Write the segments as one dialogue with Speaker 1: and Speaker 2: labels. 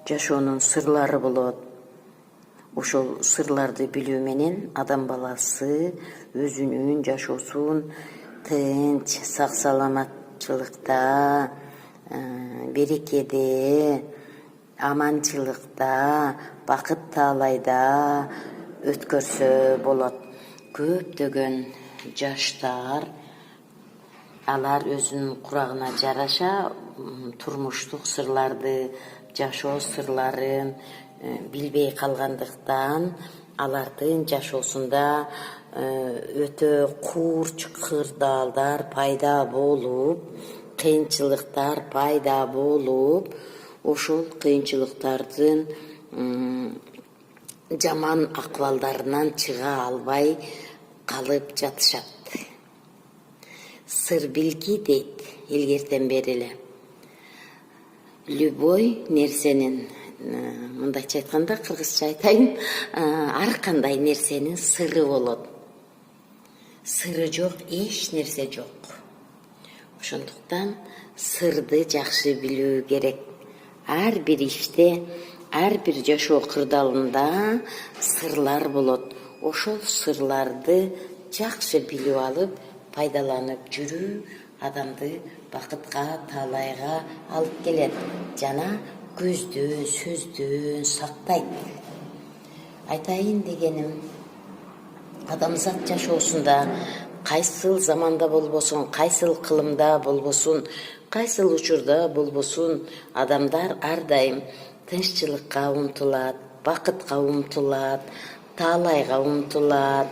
Speaker 1: жашоонун сырлары болот. Ошол сырларды билүү менен адам баласы өзүнүн жашоосун тынч, сак саламатчылыкта, берекеде, аманчылыкта, бакыт таалайда өткөрсө болот. Көптөгөн жаштар алар өзүнүн курагына жараша турмуштук сырларды, жашоо сырларын билбей калгандыктан алардын жашоосунда өтө курч кырдаалдар пайда болуп, кыйынчылыктар пайда болуп, ошол кыйынчылыктардын жаман акыбалдарынан чыга албай калып жатышат. Сыр билги дейт илгертен бери эле. Любой нерсенин, мындайча айтканда, кыргызча айтайын, ар кандай нерсенин сыры болот. Сыры жок эч нерсе жок. Ошондуктан сырды жакшы билүү керек. Ар бир иште, ар бир жашоо кырдаалында сырлар болот. Ошол сырларды жакшы билип алып, пайдаланып жүрүү адамды бакытка, таалайга алып келет жана көздөн, сөздөн сактайт. Айтайын дегеним, адамзат жашоосунда кайсыл заманда болбосун, кайсыл кылымда болбосун, кайсыл учурда болбосун, адамдар ар дайым тынччылыкка умтулат, бакытка умтулат, таалайга умтулат,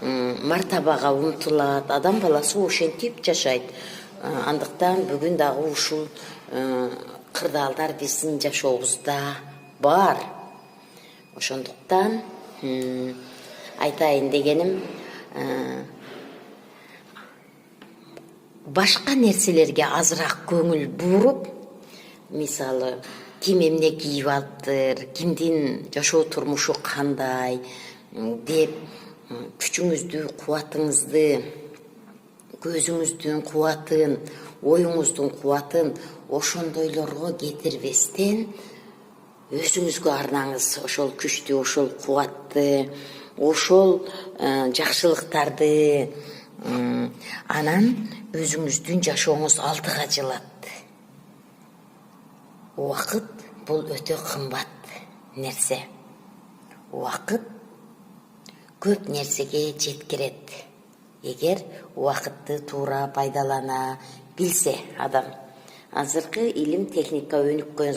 Speaker 1: мартабага умтулат. Адам баласы ошентип жашайт. Андыктан бүгүн дагы ушул кырдаалдар биздин жашообузда бар. Ошондуктан айтайын дегеним, башка нерселерге азыраак көңүл буруп, мисалы, ким эмне кийип алыптыр, кимдин жашоо турмушу кандай деп күчүңүздү, кубатыңызды, көзүңүздүн кубатын, оюңуздун кубатын ошондойлорго кетирбестен өзүңүзгө арнаңыз ошол күчтү, ошол кубатты, ошол жакшылыктарды. Анан өзүңүздүн жашооңуз алдыга жылат. Убакыт бул өтө кымбат нерсе. Убакыт көп нерсеге жеткирет. Эгер убакытты туура пайдалана билсе адам. Азыркы илим техника өнүккөн